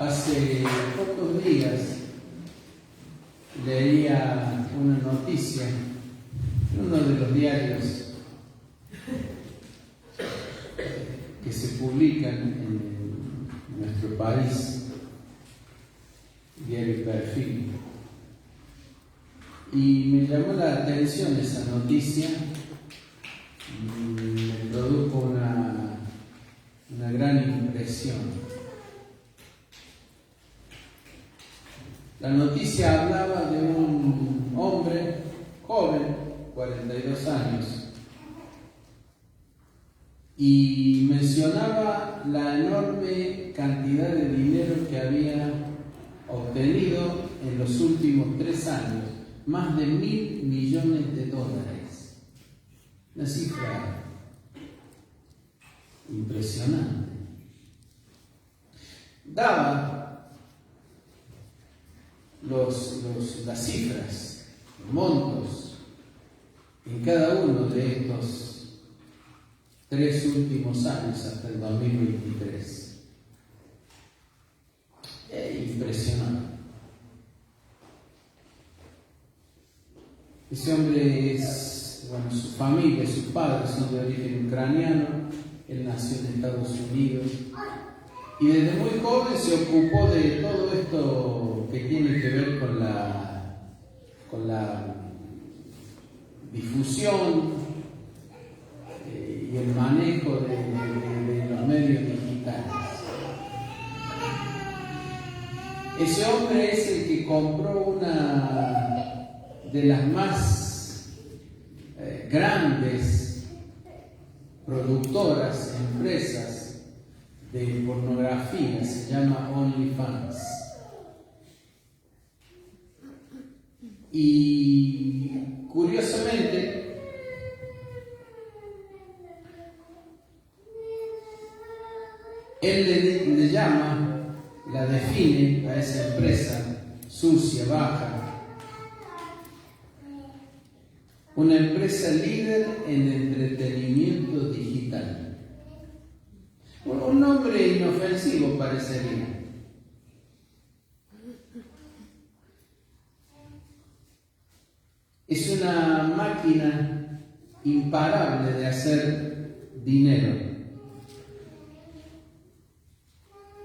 Hace pocos días leía una noticia en uno de los diarios que se publican en nuestro país, Diario Perfil, y me llamó la atención esa noticia. Me produjo una gran impresión. La noticia hablaba de un hombre joven, 42 años, y mencionaba la enorme cantidad de dinero que había obtenido en los últimos 3 años, más de $1.000 millones. Una cifra impresionante. Daba las cifras, los montos en cada uno de estos 3 últimos años hasta el 2023. Impresionante. Ese hombre su familia, sus padres son de origen ucraniano. Él nació en Estados Unidos y desde muy joven se ocupó de todo esto que tiene que ver con la difusión y el manejo de los medios digitales. Ese hombre es el que compró una de las más grandes productoras, empresas de pornografía, se llama OnlyFans. Y curiosamente, él le llama, la define a esa empresa sucia, baja, una empresa líder en entretenimiento digital. Un nombre inofensivo parecería. Es una máquina imparable de hacer dinero.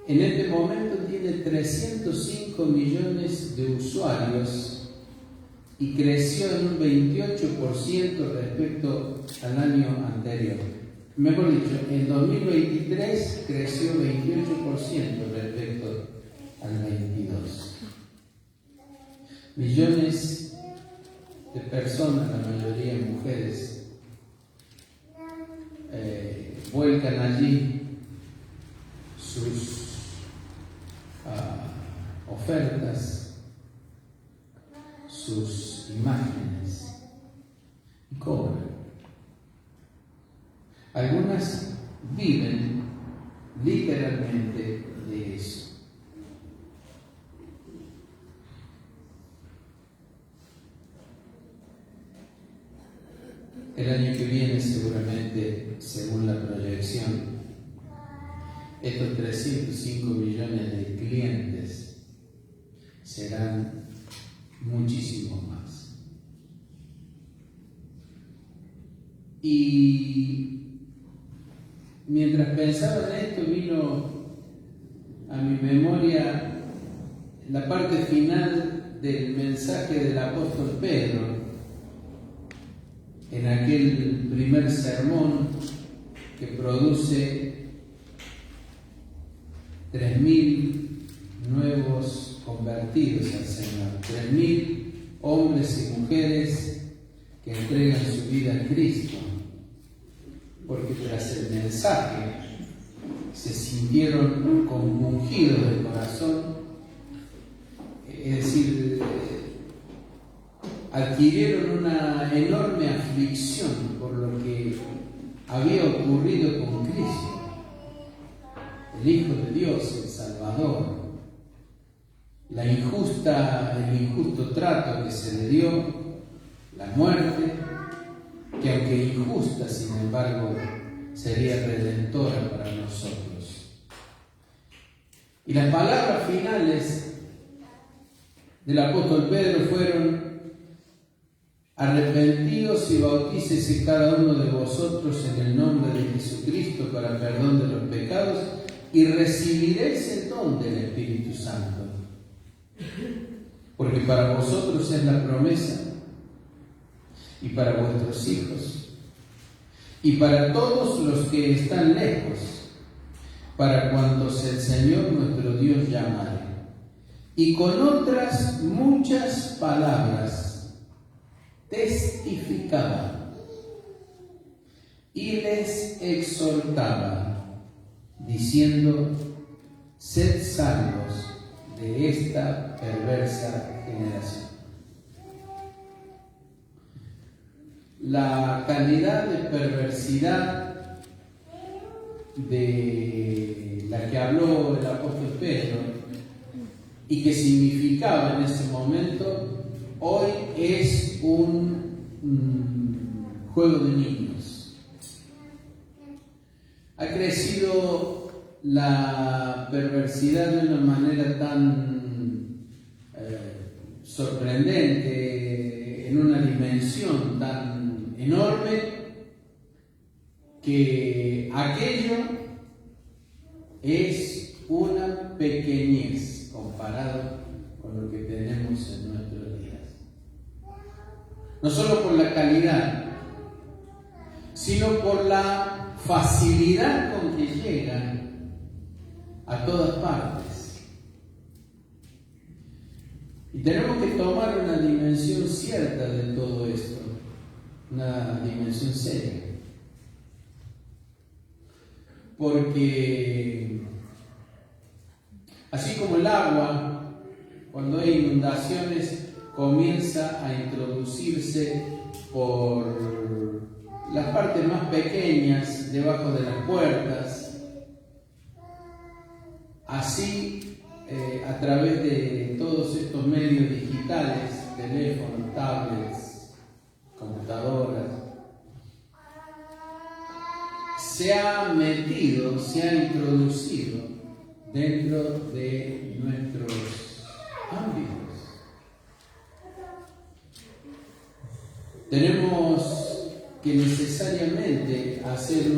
En este momento tiene 305 millones de usuarios y creció en un 28% respecto al año anterior. Mejor dicho, en 2023 creció 28% respecto al 22. Millones de personas, la mayoría mujeres, vuelcan allí sus ofertas, sus imágenes y cobran. Algunas viven literalmente de eso. El año que viene, seguramente, según la proyección, estos 305 millones de clientes serán muchísimo más. Y mientras pensaba en esto, vino a mi memoria la parte final del mensaje del apóstol Pedro en aquel primer sermón que produce 3.000 nuevos convertidos al Señor, 3.000 hombres y mujeres que entregan su vida a Cristo, porque tras el mensaje se sintieron compungidos de corazón, es decir, adquirieron una enorme aflicción por lo que había ocurrido con Cristo, el Hijo de Dios, el Salvador, el injusto trato que se le dio, la muerte, que aunque injusta, sin embargo, sería redentora para nosotros. Y las palabras finales del apóstol Pedro fueron: arrepentidos y bautícese cada uno de vosotros en el nombre de Jesucristo para perdón de los pecados, y recibiréis el don del Espíritu Santo. Porque para vosotros es la promesa, y para vuestros hijos, y para todos los que están lejos, para cuantos el Señor nuestro Dios llamare. Y con otras muchas palabras testificaba y les exhortaba, diciendo: sed salvos de esta perversa generación. La calidad de perversidad de la que habló el apóstol Pedro y que significaba en ese momento, hoy es un juego de niños. Ha crecido la perversidad de una manera tan sorprendente, en una dimensión tan enorme, que aquello es una pequeñez comparado con lo que tenemos en nuestros días. No solo por la calidad, sino por la facilidad con que llegan a todas partes. Y tenemos que tomar una dimensión cierta de todo esto, una dimensión seria. Porque así como el agua, cuando hay inundaciones, comienza a introducirse por las partes más pequeñas debajo de las puertas, así a través de todos estos medios digitales, teléfonos, tablets, computadoras, se ha metido, se ha introducido dentro de nuestros ámbitos. Tenemos que necesariamente hacer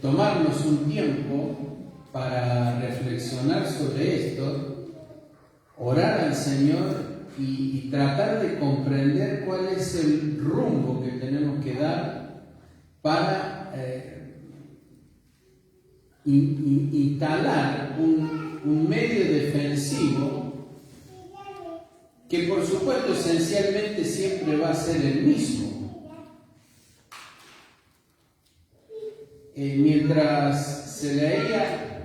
tomarnos un tiempo para reflexionar sobre esto, orar al Señor y tratar de comprender cuál es el rumbo que tenemos que dar para instalar un medio defensivo que, por supuesto, esencialmente siempre va a ser el mismo. Mientras se leía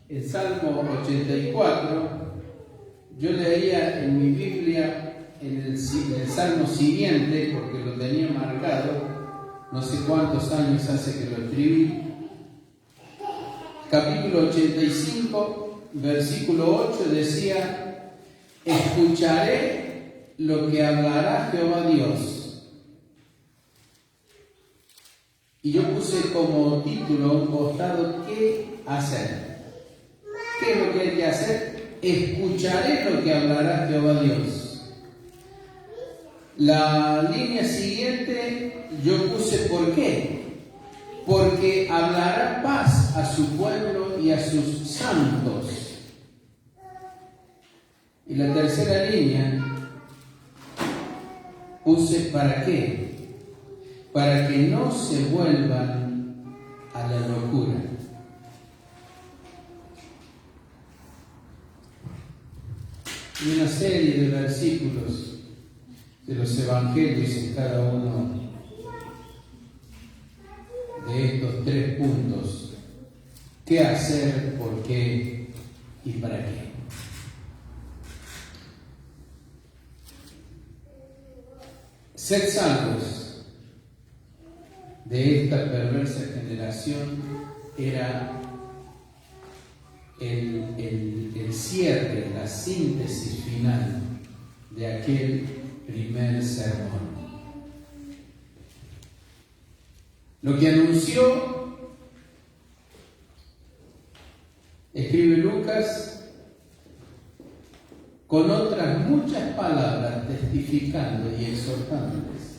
el Salmo 84, yo leía en mi Biblia en el Salmo siguiente, porque lo tenía marcado, no sé cuántos años hace que lo escribí, capítulo 85, versículo 8, decía: escucharé lo que hablará Jehová Dios. Y yo puse como título a un costado: ¿qué hacer? ¿Qué es lo que hay que hacer? Escucharé lo que hablará Jehová Dios. La línea siguiente yo puse: ¿por qué? Porque hablará paz a su pueblo y a sus santos. Y la tercera línea puse: ¿para qué? Para que no se vuelvan a la locura. Y una serie de versículos de los evangelios en cada uno de estos tres puntos: ¿qué hacer? ¿Por qué? ¿Y para qué? Ser salvos de esta perversa generación era el cierre, la síntesis final de aquel primer sermón. Lo que anunció escribe Lucas con otras muchas palabras testificando y exhortándoles: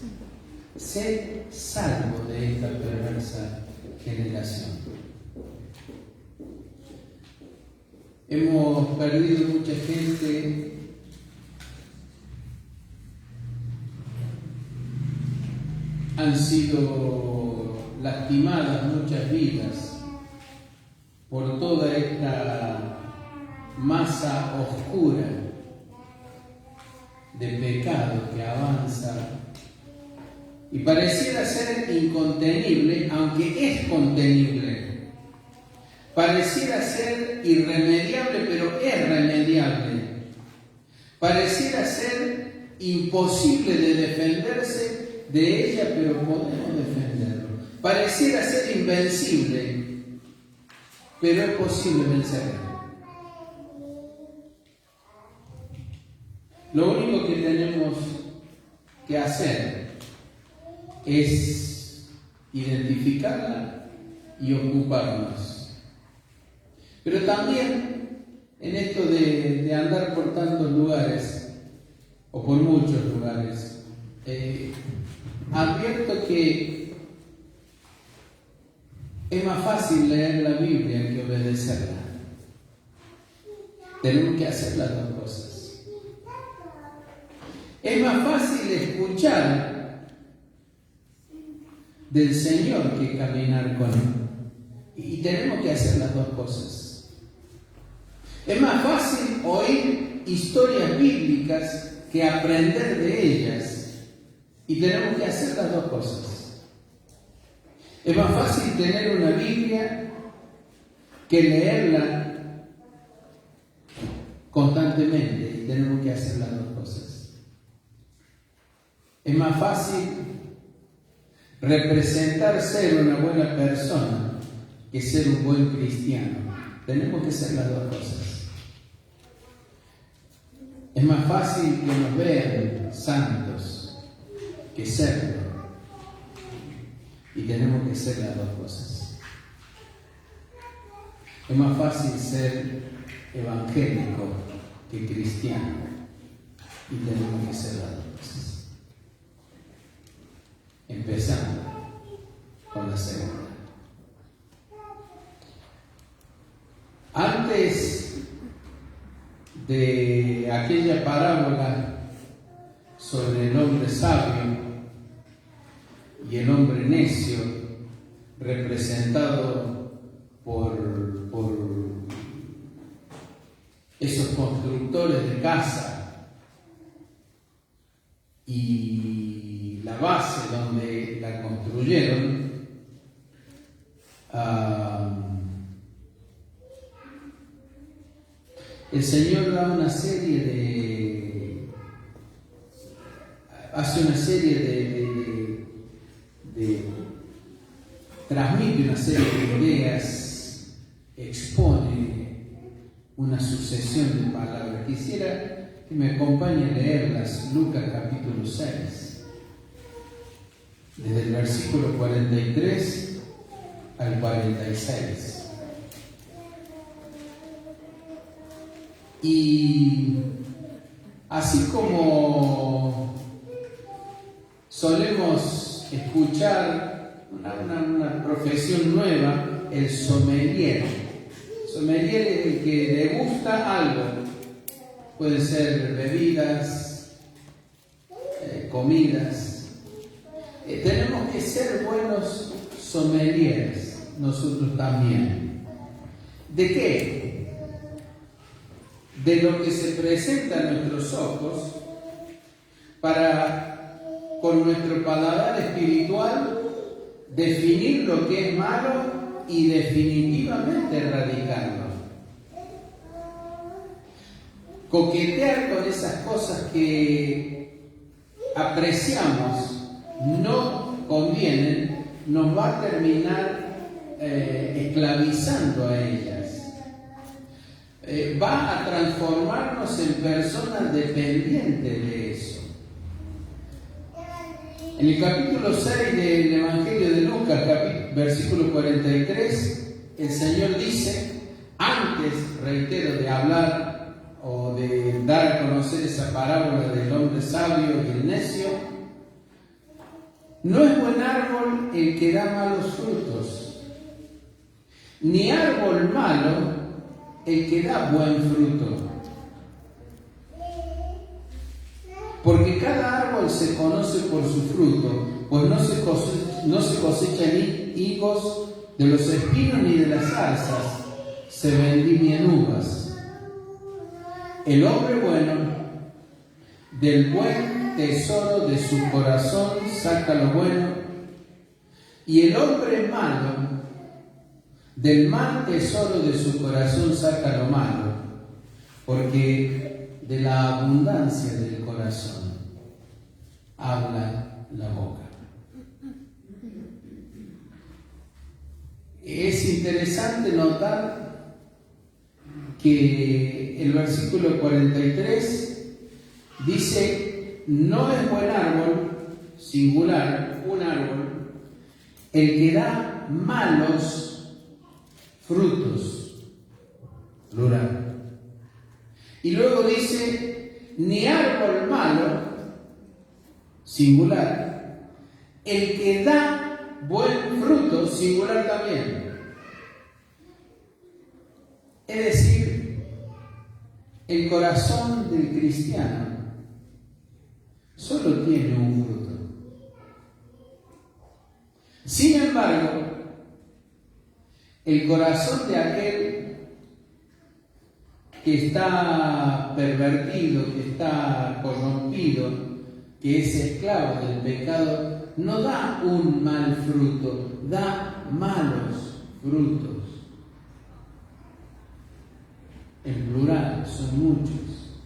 sed salvo de esta perversa generación. Hemos perdido mucha gente han sido lastimadas muchas vidas por toda esta masa oscura de pecado que avanza y pareciera ser incontenible, aunque es contenible. Pareciera ser irremediable, pero es remediable. Pareciera ser imposible de defenderse de ella, pero podemos defenderlo. Pareciera ser invencible, pero es posible vencerla. Lo único que tenemos que hacer es identificarla y ocuparnos. Pero también en esto de andar por tantos lugares, o por muchos lugares, advierto que es más fácil leer la Biblia que obedecerla. Tenemos que hacer las dos cosas. Es más fácil escuchar del Señor que caminar con Él. Y tenemos que hacer las dos cosas. Es más fácil oír historias bíblicas que aprender de ellas. Y tenemos que hacer las dos cosas. Es más fácil tener una Biblia que leerla constantemente. Y tenemos que hacer las dos cosas. Es más fácil representar ser una buena persona que ser un buen cristiano. Tenemos que hacer las dos cosas. Es más fácil que nos vean santos que serlo. Y tenemos que hacer las dos cosas. Es más fácil ser evangélico que cristiano. Y tenemos que hacer las dos cosas. Empezando con la segunda. Antes de aquella parábola sobre el hombre sabio y el hombre necio, representado por esos constructores de casa y la base donde la construyeron, el Señor da hace una serie transmite una serie de ideas, expone una sucesión de palabras. Quisiera que me acompañe a leerlas. Lucas capítulo 6, desde el versículo 43 al 46. Y así como solemos escuchar una profesión nueva, el sommelier. Sommelier es el que degusta algo. Pueden ser bebidas, comidas. Tenemos que ser buenos sommeliers, nosotros también. ¿De qué? De lo que se presenta a nuestros ojos, para, con nuestro paladar espiritual, definir lo que es malo y definitivamente erradicarlo. Coquetear con esas cosas que apreciamos, no convienen, nos va a terminar esclavizando a ellas. Va a transformarnos en personas dependientes de eso. En el capítulo 6 del Evangelio de Lucas, versículo 43, el Señor dice: Antes, reitero, de hablar o de dar a conocer esa parábola del hombre sabio y el necio, no es buen árbol el que da malos frutos, ni árbol malo el que da buen fruto. Porque cada árbol se conoce por su fruto, pues no se cosechan higos de los espinos ni de las zarzas, se vendimian uvas. El hombre bueno del buen tesoro de su corazón saca lo bueno, y el hombre malo del mal tesoro de su corazón saca lo malo, porque de la abundancia del corazón habla la boca. Es interesante notar que el versículo 43 dice: no es buen árbol, singular, un árbol, el que da malos frutos, plural. Y luego dice: ni árbol malo, singular, el que da buen fruto, singular también. Es decir, el corazón del cristiano solo tiene un fruto. Sin embargo, el corazón de aquel que está pervertido, que está corrompido, que es esclavo del pecado, no da un mal fruto, da malos frutos. En plural, son muchos,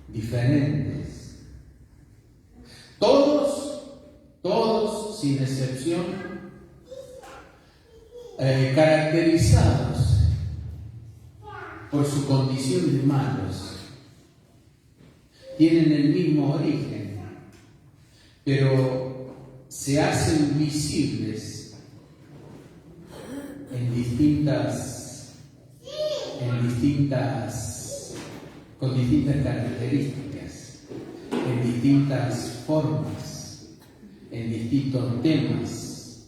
diferentes. Todos, sin excepción, caracterizados por su condición de malos. Tienen el mismo origen, pero se hacen visibles con distintas características, en distintas formas, en distintos temas.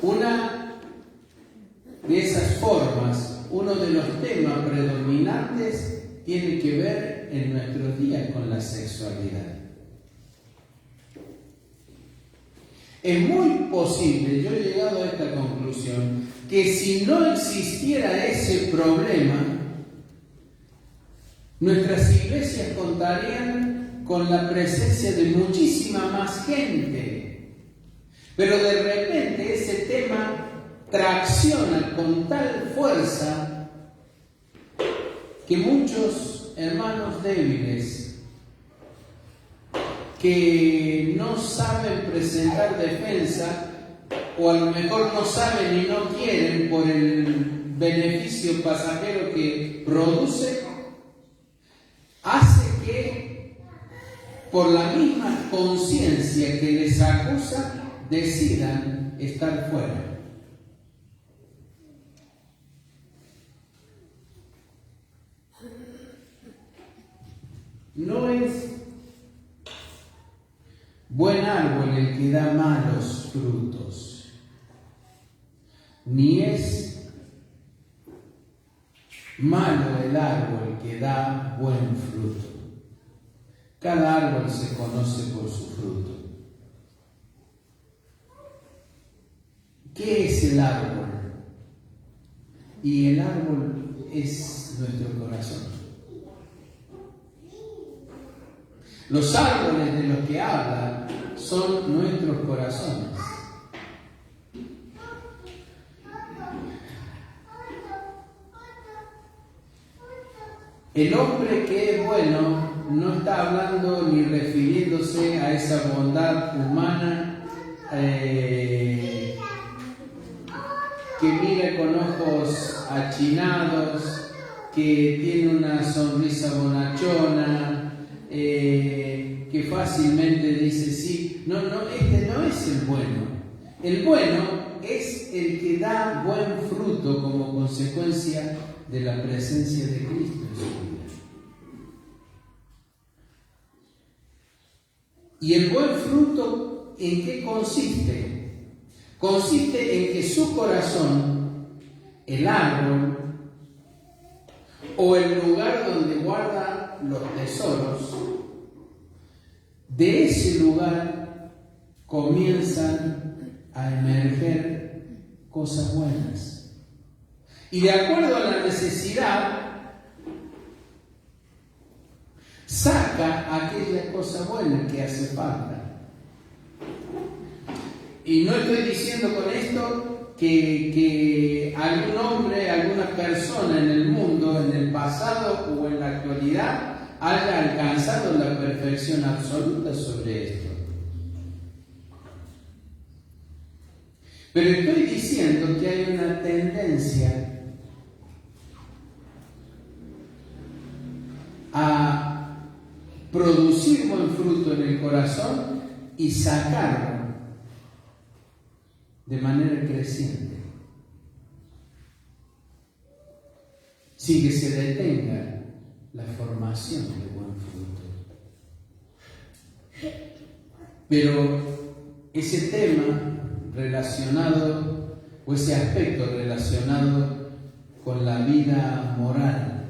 Una de esas formas, uno de los temas predominantes, tiene que ver en nuestros días con la sexualidad. Es muy posible, yo he llegado a esta conclusión, que si no existiera ese problema, nuestras iglesias contarían con la presencia de muchísima más gente. Pero de repente ese tema tracciona con tal fuerza que muchos hermanos débiles que no saben presentar defensa, o a lo mejor no saben y no quieren por el beneficio pasajero que produce, hace que por la misma conciencia que les acusa decidan estar fuera. No es buen árbol el que da malos frutos, ni es malo el árbol que da buen fruto. Cada árbol se conoce por su fruto. ¿Qué es el árbol? Y el árbol es nuestro corazón. Los árboles de los que habla son nuestros corazones. El hombre que es bueno no está hablando ni refiriéndose a esa bondad humana que mira con ojos achinados, que tiene una sonrisa bonachona, que fácilmente dice sí. No, este no es el bueno. El bueno es es el que da buen fruto como consecuencia de la presencia de Cristo en su vida. ¿Y el buen fruto en qué consiste? Consiste en que su corazón, el árbol o el lugar donde guarda los tesoros, de ese lugar comienzan a emerger cosas buenas. Y de acuerdo a la necesidad, saca aquella cosa buena que hace falta. Y no estoy diciendo con esto que algún hombre, alguna persona en el mundo, en el pasado o en la actualidad, haya alcanzado la perfección absoluta sobre esto. Pero estoy diciendo que hay una tendencia a producir buen fruto en el corazón y sacarlo de manera creciente, sin que se detenga la formación de buen fruto. Pero ese tema relacionado, o ese aspecto relacionado con la vida moral,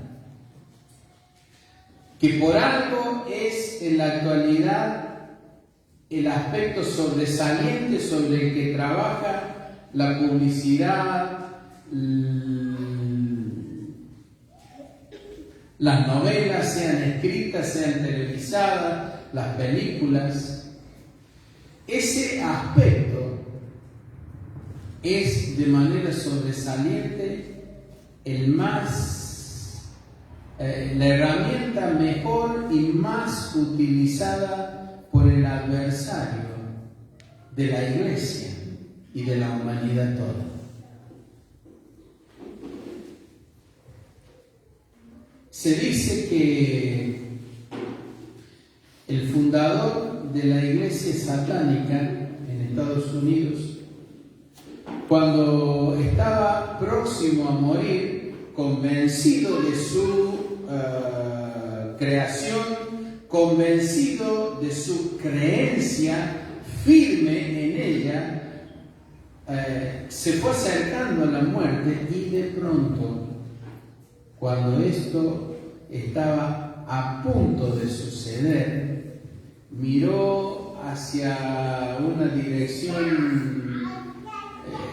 que por algo es en la actualidad el aspecto sobresaliente sobre el que trabaja la publicidad, las novelas, sean escritas, sean televisadas, las películas. Ese aspecto es de manera sobresaliente la herramienta mejor y más utilizada por el adversario de la Iglesia y de la humanidad toda. Se dice que el fundador de la Iglesia satánica en Estados Unidos, cuando estaba próximo a morir, convencido de su creación, convencido de su creencia firme en ella, se fue acercando a la muerte y de pronto, cuando esto estaba a punto de suceder, miró hacia una dirección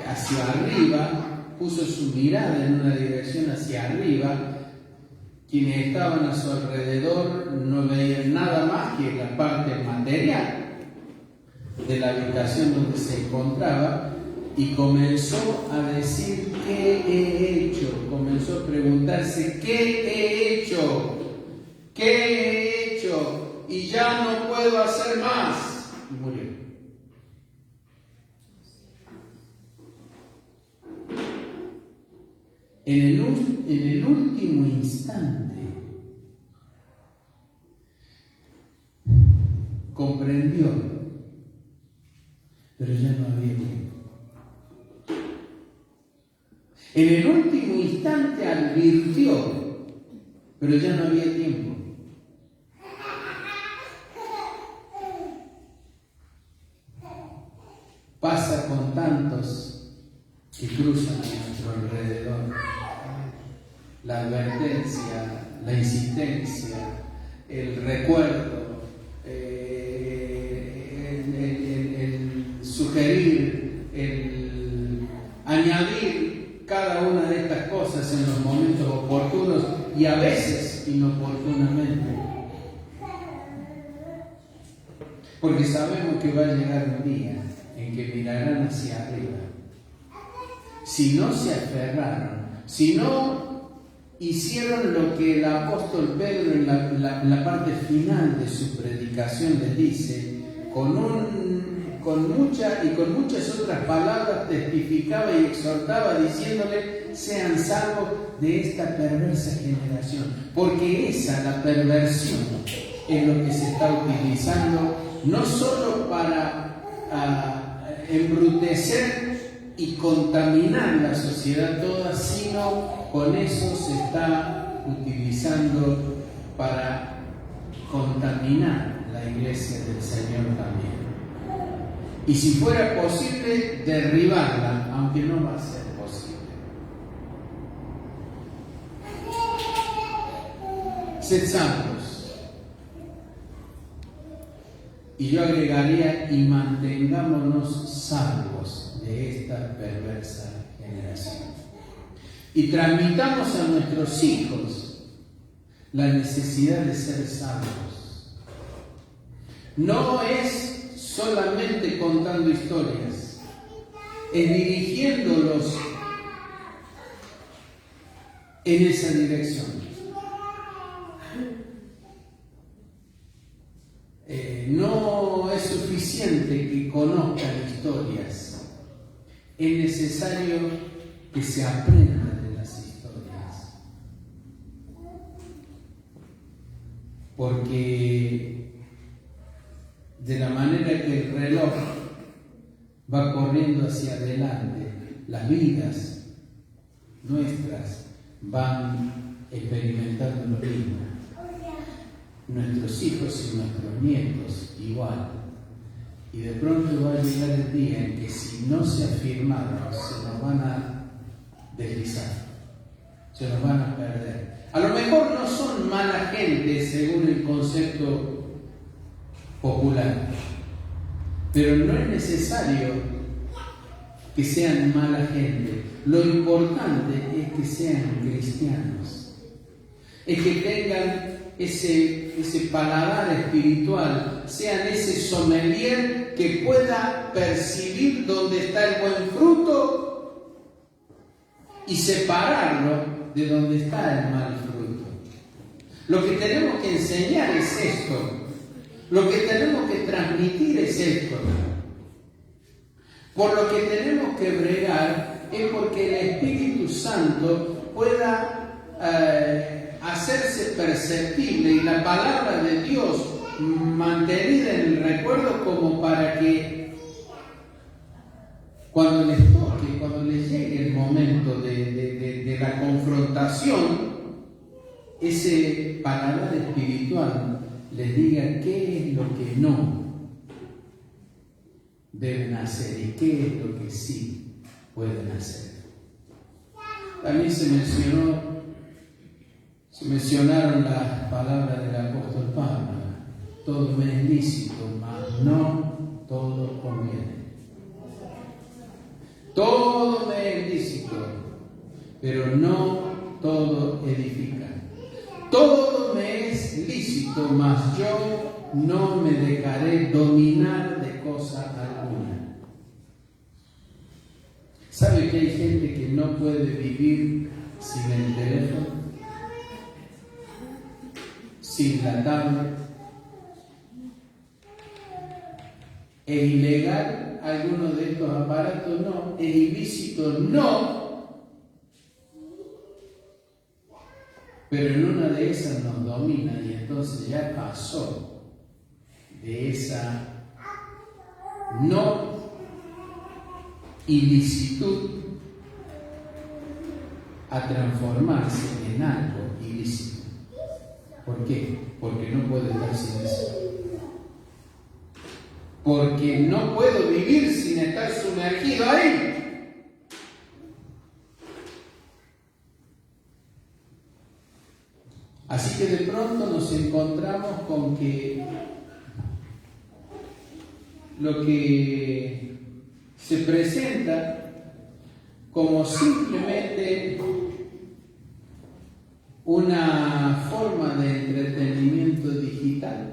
hacia arriba, puso su mirada en una dirección hacia arriba. Quienes estaban a su alrededor no veían nada más que la parte material de la habitación donde se encontraba y comenzó a decir: ¿qué he hecho? Comenzó a preguntarse: ¿qué he hecho? ¿Qué he hecho? Y ya no puedo hacer más. Y murió. En el último instante comprendió, pero ya no había tiempo. En el último instante advirtió, pero ya no había tiempo. Pasa con tantos que cruzan a nuestro alrededor. La advertencia, la insistencia, el recuerdo, el sugerir, el añadir cada una de estas cosas en los momentos oportunos y a veces inoportunamente. Porque sabemos que va a llegar un día en que mirarán hacia arriba. Si no se aferraron, si no hicieron lo que el apóstol Pedro en la parte final de su predicación les dice, con muchas otras palabras testificaba y exhortaba diciéndole: sean salvos de esta perversa generación. Porque la perversión, es lo que se está utilizando no solo para embrutecer y contaminar la sociedad toda, sino con eso se está utilizando para contaminar la iglesia del Señor también. Y si fuera posible, derribarla, aunque no va a ser posible. Sed santos. Y yo agregaría, y mantengámonos salvos de esta perversa generación. Y transmitamos a nuestros hijos la necesidad de ser salvos. No es solamente contando historias, es dirigiéndolos en esa dirección. No es suficiente que conozcan historias, es necesario que se aprenda de las historias. Porque de la manera que el reloj va corriendo hacia adelante, las vidas nuestras van experimentando lo mismo. Nuestros hijos y nuestros nietos igual. Y de pronto va a llegar el día en que si no se afirmaron, se nos van a deslizar, se nos van a perder. A lo mejor no son mala gente según el concepto popular, pero no es necesario que sean mala gente. Lo importante es que sean cristianos, es que tengan ese paladar espiritual, sean ese sommelier que pueda percibir dónde está el buen fruto y separarlo de donde está el mal fruto. Lo que tenemos que enseñar es esto. Lo que tenemos que transmitir es esto. Por lo que tenemos que bregar es porque el Espíritu Santo pueda hacerse perceptible y la palabra de Dios mantenida en el recuerdo, como para que cuando les toque, cuando les llegue el momento de la confrontación, ese paladar espiritual les diga qué es lo que no deben hacer y qué es lo que sí pueden hacer. También se mencionaron las palabras del apóstol Pablo: todo me es lícito, mas no todo conviene. Todo me es lícito, pero no todo edifica. Todo me es lícito, mas yo no me dejaré dominar de cosa alguna. ¿Sabe que hay gente que no puede vivir sin el teléfono, sin la tablet? ¿Es ilegal alguno de estos aparatos? No. ¿Es ilícito? No. Pero en una de esas nos domina, y entonces ya pasó de esa no ilicitud a transformarse en algo ilícito. ¿Por qué? Porque no puedo estar sin eso. Porque no puedo vivir sin estar sumergido ahí. Así que de pronto nos encontramos con que lo que se presenta como simplemente una forma de entretenimiento digital,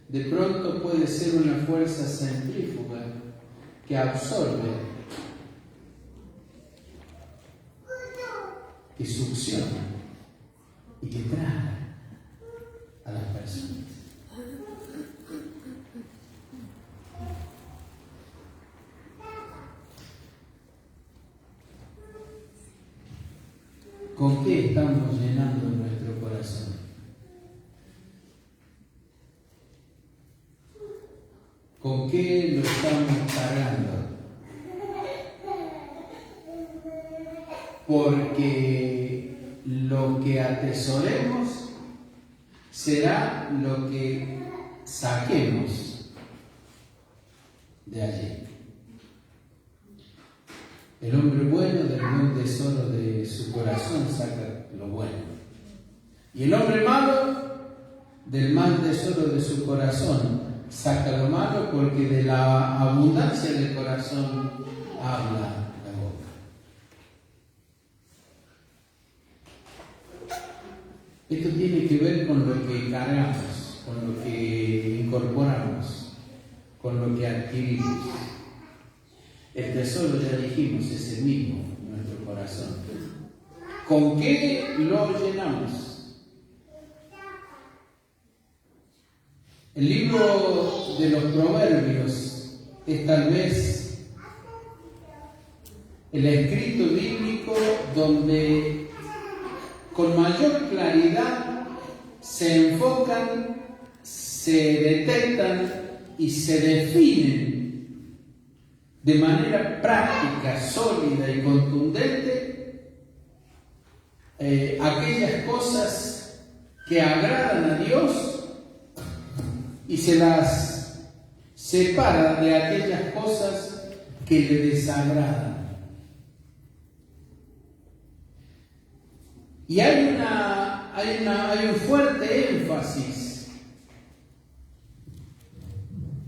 de pronto puede ser una fuerza centrífuga que absorbe, que succiona y que traga a las personas. ¿Con qué estamos llenando nuestro corazón? ¿Con qué lo estamos cargando? porque lo que atesoremos será lo que saquemos de allí. El hombre bueno del buen tesoro de su corazón saca lo bueno. Y el hombre malo del mal tesoro de su corazón saca lo malo, porque de la abundancia del corazón habla la boca. Esto tiene que ver con lo que cargamos, con lo que incorporamos, con lo que adquirimos. El tesoro, ya dijimos, es el mismo en nuestro corazón. ¿Con qué lo llenamos? El libro de los Proverbios es tal vez el escrito bíblico donde con mayor claridad se enfocan, se detectan y se definen de manera práctica, sólida y contundente aquellas cosas que agradan a Dios, y se las separa de aquellas cosas que le desagradan. Y hay un fuerte énfasis,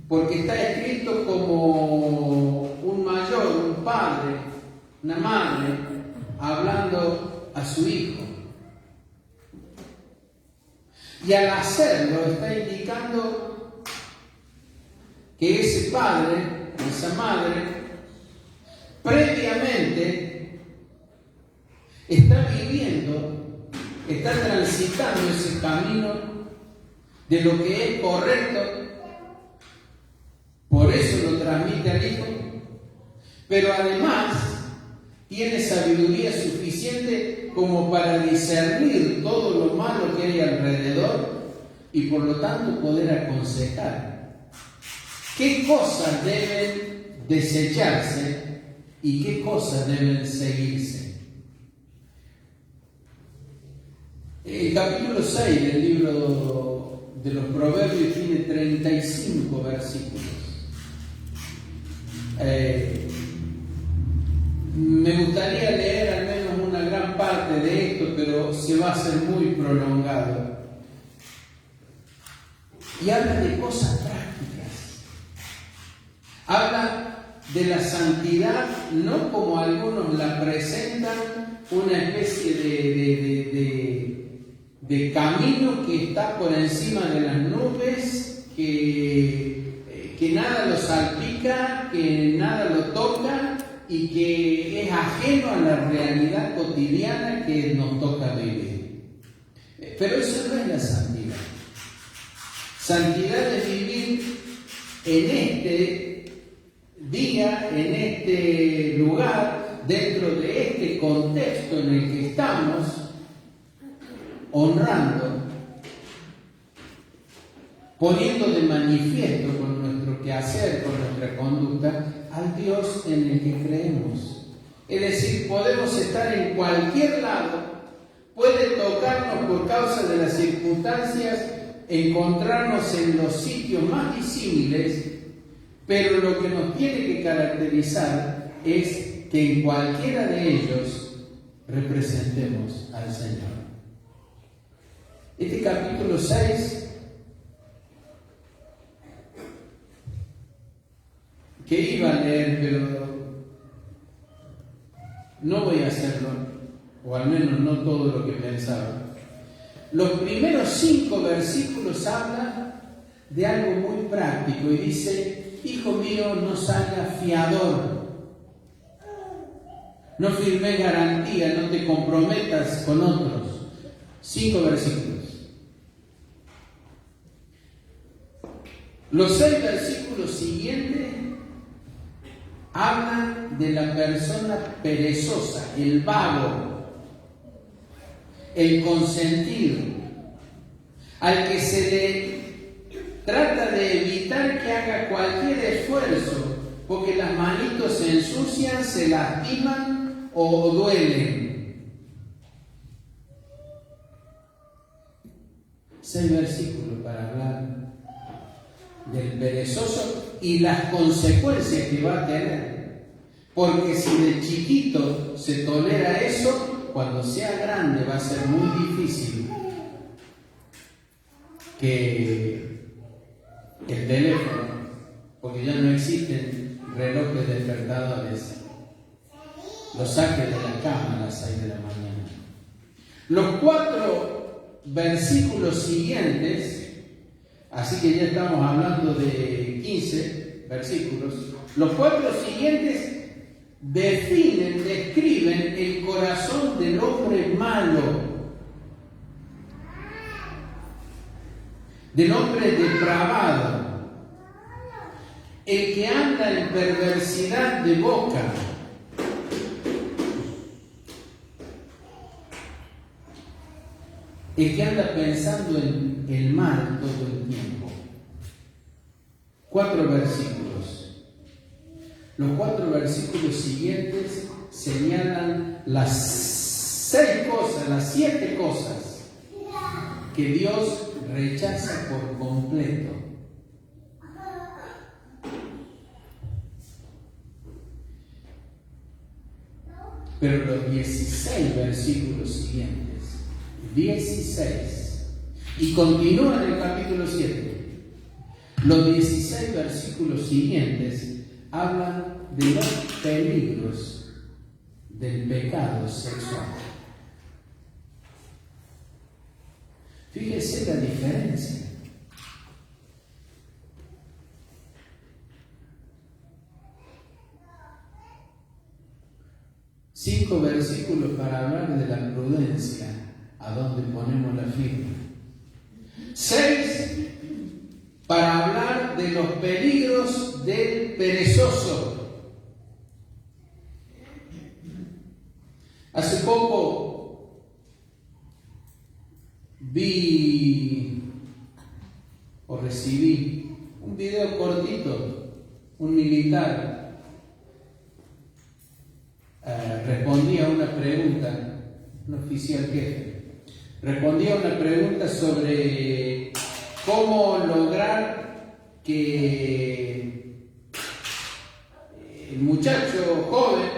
porque está escrito como un mayor, un padre, una madre, hablando a su hijo. Y al hacerlo está indicando que ese padre, esa madre, previamente está viviendo, está transitando ese camino de lo que es correcto, por eso lo transmite al hijo, pero además tiene sabiduría suficiente como para discernir todo lo malo que hay alrededor y por lo tanto poder aconsejar qué cosas deben desecharse y qué cosas deben seguirse. El capítulo 6 del libro de los Proverbios tiene 35 versículos. Me gustaría leer al menos una gran parte de esto, pero se va a hacer muy prolongado. Y habla de cosas prácticas. Habla de la santidad, no como algunos la presentan, una especie de camino que está por encima de las nubes, que nada lo salpica, que nada lo toca y que es ajeno a la realidad cotidiana que nos toca vivir. Pero eso no es la santidad. Santidad es vivir en este día, en este lugar, dentro de este contexto en el que estamos, honrando, poniendo de manifiesto con nuestro quehacer, con nuestra conducta, al Dios en el que creemos. Es decir, podemos estar en cualquier lado, puede tocarnos por causa de las circunstancias, encontrarnos en los sitios más disímiles, pero lo que nos tiene que caracterizar es que en cualquiera de ellos representemos al Señor. Este capítulo 6, que iba a leer, pero no voy a hacerlo, o al menos no todo lo que pensaba. Los primeros 5 versículos hablan de algo muy práctico y dice: hijo mío, no salgas fiador, no firmes garantía, no te comprometas con otros. 5 versículos. Los 6 versículos siguientes hablan de la persona perezosa, el vago, el consentido, al que se le trata de evitar que haga cualquier esfuerzo, porque las manitos se ensucian, se lastiman o duelen. 6 versículos para hablar del perezoso y las consecuencias que va a tener. Porque si de chiquito se tolera eso, cuando sea grande va a ser muy difícil que el teléfono, porque ya no existen relojes despertadores, lo saque de la cama a las 6 de la mañana. Los 4 versículos siguientes, así que ya estamos hablando de 15 versículos, los 4 siguientes definen, describen el corazón del hombre malo, del hombre depravado, el que anda en perversidad de boca, el que anda pensando en el mal todo el tiempo. 4 versículos. Los 4 versículos siguientes señalan las 6 cosas, las 7 cosas que Dios rechaza por completo. Pero los 16 versículos siguientes, 16, y continúa en el capítulo 7, los 16 versículos siguientes hablan de los peligros del pecado sexual. Fíjese la diferencia. Cinco versículos para hablar de la prudencia, a donde ponemos la firma. 6 para hablar de los peligros del perezoso. Hace poco vi o recibí un video cortito, un militar respondía a una pregunta, un oficial jefe, respondía a una pregunta sobre cómo lograr que el muchacho joven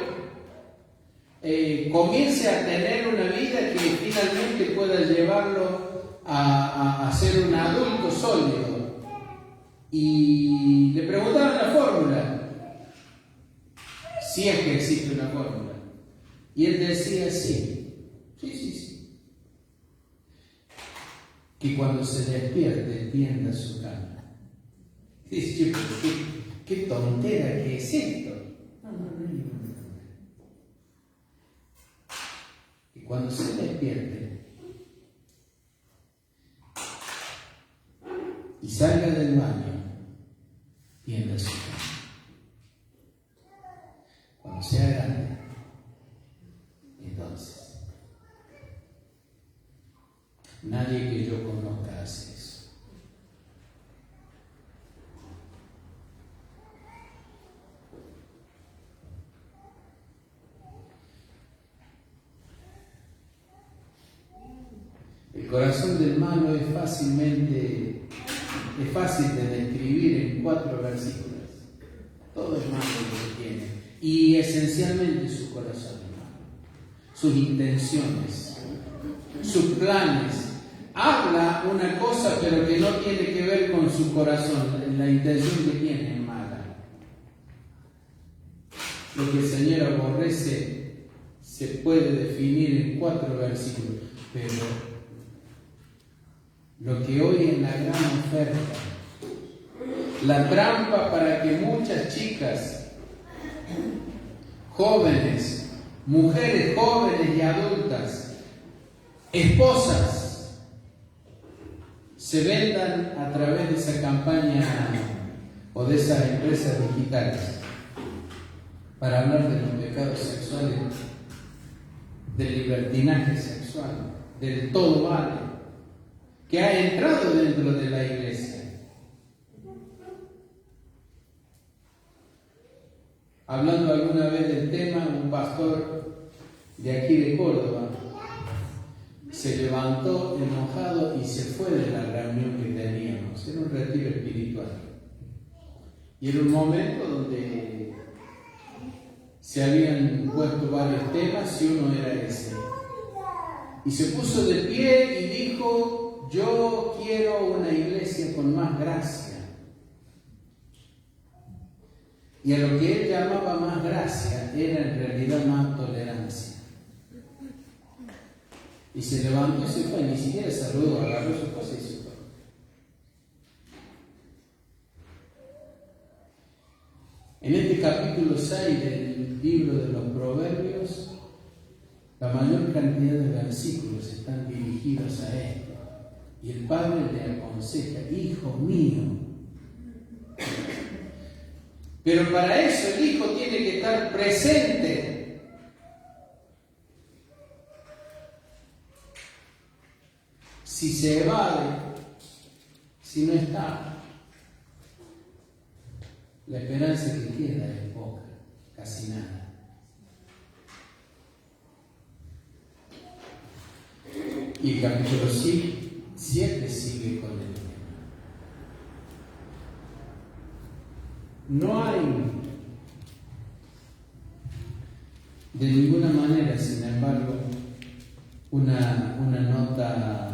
comience a tener una vida que finalmente pueda llevarlo a ser un adulto sólido. Y le preguntaban la fórmula, si es que existe una fórmula. Y él decía sí. Que cuando se despierte tienda su cama. Dice, ¿qué tontera que es esto? No. Y cuando se despierte y salga del baño, tienda su cama. Cuando sea grande, entonces, nadie que yo conozca hace eso. El corazón del malo es fácil de describir en 4 versículos. Todo es malo lo que tiene. Y esencialmente su corazón es malo. Sus intenciones, sus planes. Habla una cosa pero que no tiene que ver con su corazón. La intención que tiene es mala. Lo que el Señor aborrece se puede definir en 4 versículos. Pero lo que hoy es la gran oferta, la trampa para que muchas chicas, jóvenes, mujeres jóvenes y adultas, esposas, se vendan a través de esa campaña o de esas empresas digitales para hablar de los pecados sexuales, del libertinaje sexual, del todo vale, que ha entrado dentro de la iglesia. Hablando alguna vez del tema, un pastor de aquí de Córdoba se levantó enojado y se fue de la reunión que teníamos. Era un retiro espiritual. Y era un momento donde se habían puesto varios temas y uno era ese. Y se puso de pie y dijo: yo quiero una iglesia con más gracia. Y a lo que él llamaba más gracia era en realidad más tolerancia. Y se levantó y se fue, ni siquiera saludó, agarró su cosa y se fue. En este capítulo 6 del libro de los Proverbios, la mayor cantidad de versículos están dirigidos a esto. Y el padre le aconseja: hijo mío. Pero para eso el hijo tiene que estar presente. Si se evade, si no está, la esperanza que queda es poca, casi nada. Y el capítulo 7 sigue con el tema. No hay de ninguna manera, sin embargo, una nota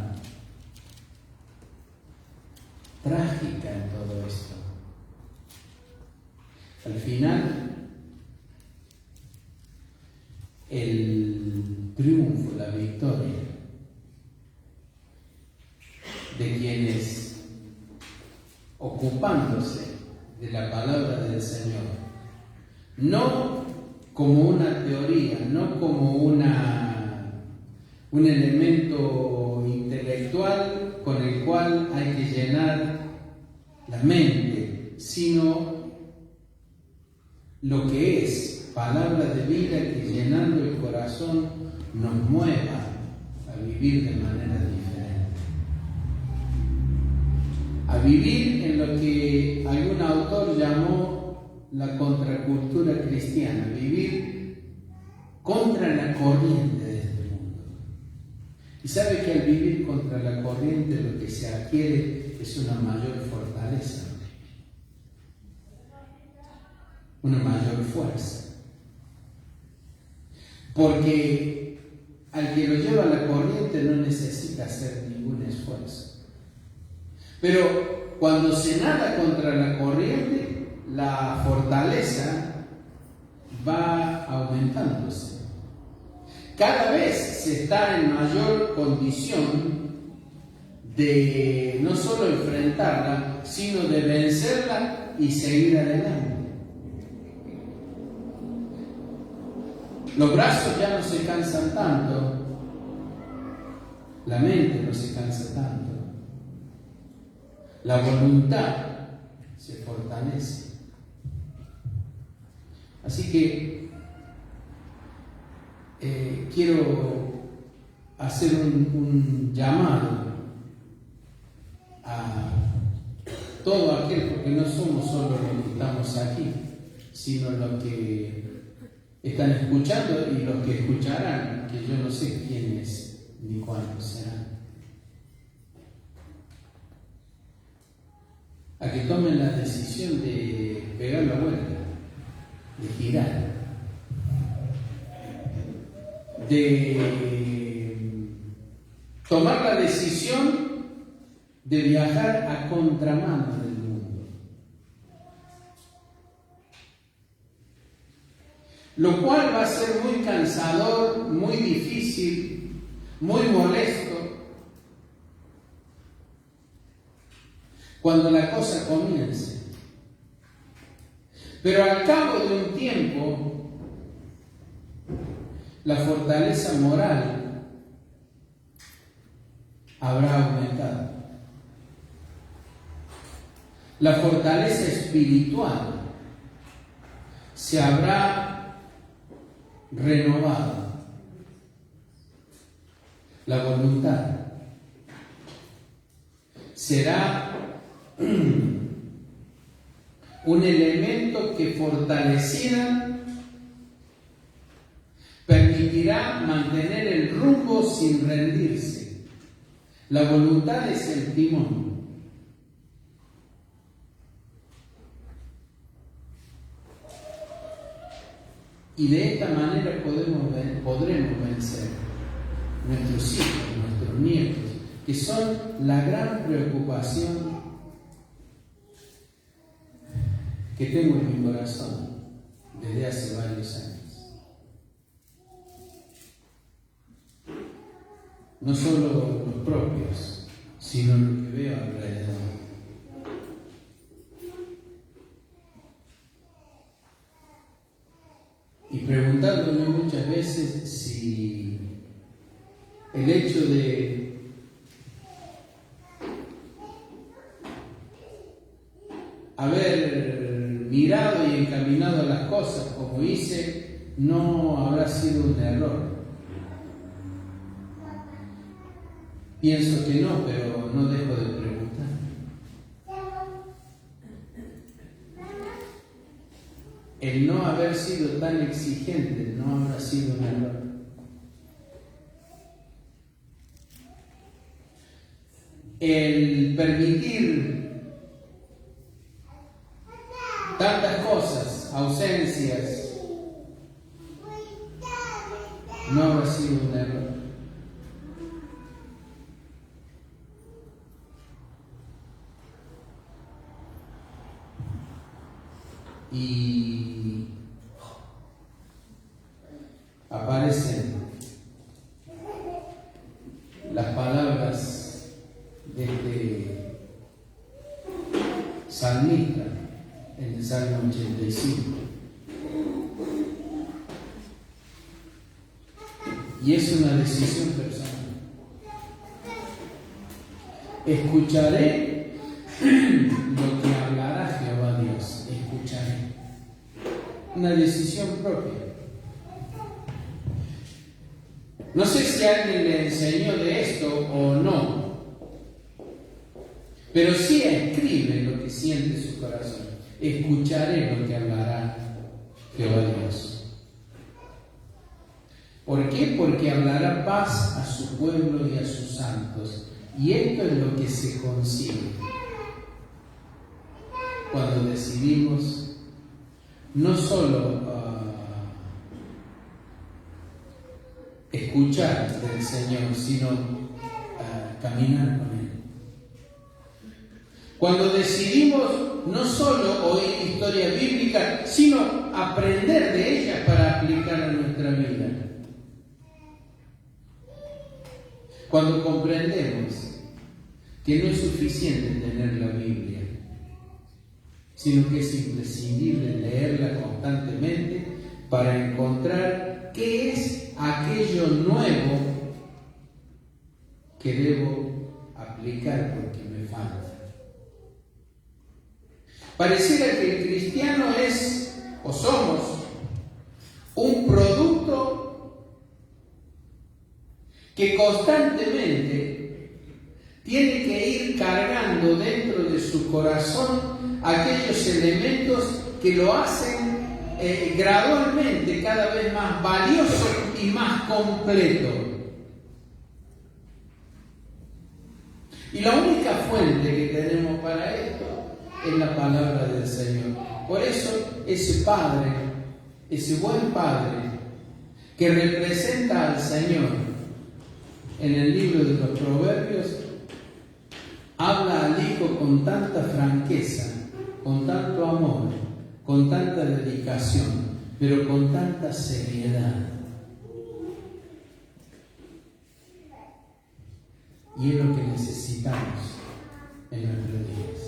trágica en todo esto. Al final, el triunfo, la victoria de quienes, ocupándose de la palabra del Señor, no como una teoría, no como un elemento intelectual con el cual hay que llenar la mente, sino lo que es palabra de vida que llenando el corazón nos mueva a vivir de manera diferente. A vivir en lo que algún autor llamó la contracultura cristiana, vivir contra la corriente de este mundo. Y sabe que al vivir contra la corriente lo que se adquiere es una mayor fortaleza, una mayor fuerza. Porque al que lo lleva a la corriente no necesita hacer ningún esfuerzo. Pero cuando se nada contra la corriente, la fortaleza va aumentándose. Cada vez se está en mayor condición de no solo enfrentarla, sino de vencerla y seguir adelante. Los brazos ya no se cansan tanto, la mente no se cansa tanto. La voluntad se fortalece. Así que quiero hacer un llamado a todo aquel, porque no somos solo los que estamos aquí, sino los que están escuchando y los que escucharán, que yo no sé quiénes ni cuántos serán. A que tomen la decisión de pegar la vuelta, de girar, de tomar la decisión de viajar a contramano del mundo. Lo cual va a ser muy cansador, muy difícil, muy molesto, cuando la cosa comience. Pero al cabo de un tiempo, la fortaleza moral habrá aumentado. La fortaleza espiritual se habrá renovado. La voluntad será un elemento que fortaleciera, permitiendo permitirá mantener el rumbo sin rendirse. La voluntad es el timón. Y de esta manera podremos vencer nuestros hijos, nuestros nietos, que son la gran preocupación que tengo en mi corazón desde hace varios años. No solo los propios, sino lo que veo alrededor. Y preguntándome muchas veces si el hecho de haber mirado y encaminado las cosas como hice no habrá sido un error. Pienso que no, pero no dejo de preguntar. El no haber sido tan exigente no habrá sido un error. El permitir tantas cosas, ausencias, no habrá sido un error. Y aparecen las palabras de este salmista en el Salmo 85. Y es una decisión personal. Escucharé lo que hablará Jehová Dios. Escucharé. Una decisión propia. No sé si alguien le enseñó de esto o no, pero sí escribe lo que siente su corazón. Escucharé lo que hablará Jehová Dios. ¿Por qué? Porque hablará paz a su pueblo y a sus santos. Y esto es lo que se consigue cuando decidimos no solo escuchar del Señor, sino caminar con Él. Cuando decidimos no solo oír historia bíblica, sino aprender de ella para aplicar a nuestra vida. Cuando comprendemos que no es suficiente tener la Biblia, sino que es imprescindible leerla constantemente para encontrar qué es aquello nuevo que debo aplicar porque me falta. Pareciera que el cristiano es, o somos, un producto que constantemente tiene que ir cargando dentro de su corazón aquellos elementos que lo hacen gradualmente cada vez más valioso y más completo. Y la única fuente que tenemos para esto es la palabra del Señor. Por eso ese Padre, ese buen Padre que representa al Señor en el libro de los Proverbios, habla al Hijo con tanta franqueza, con tanto amor, con tanta dedicación, pero con tanta seriedad. Y es lo que necesitamos en nuestros días.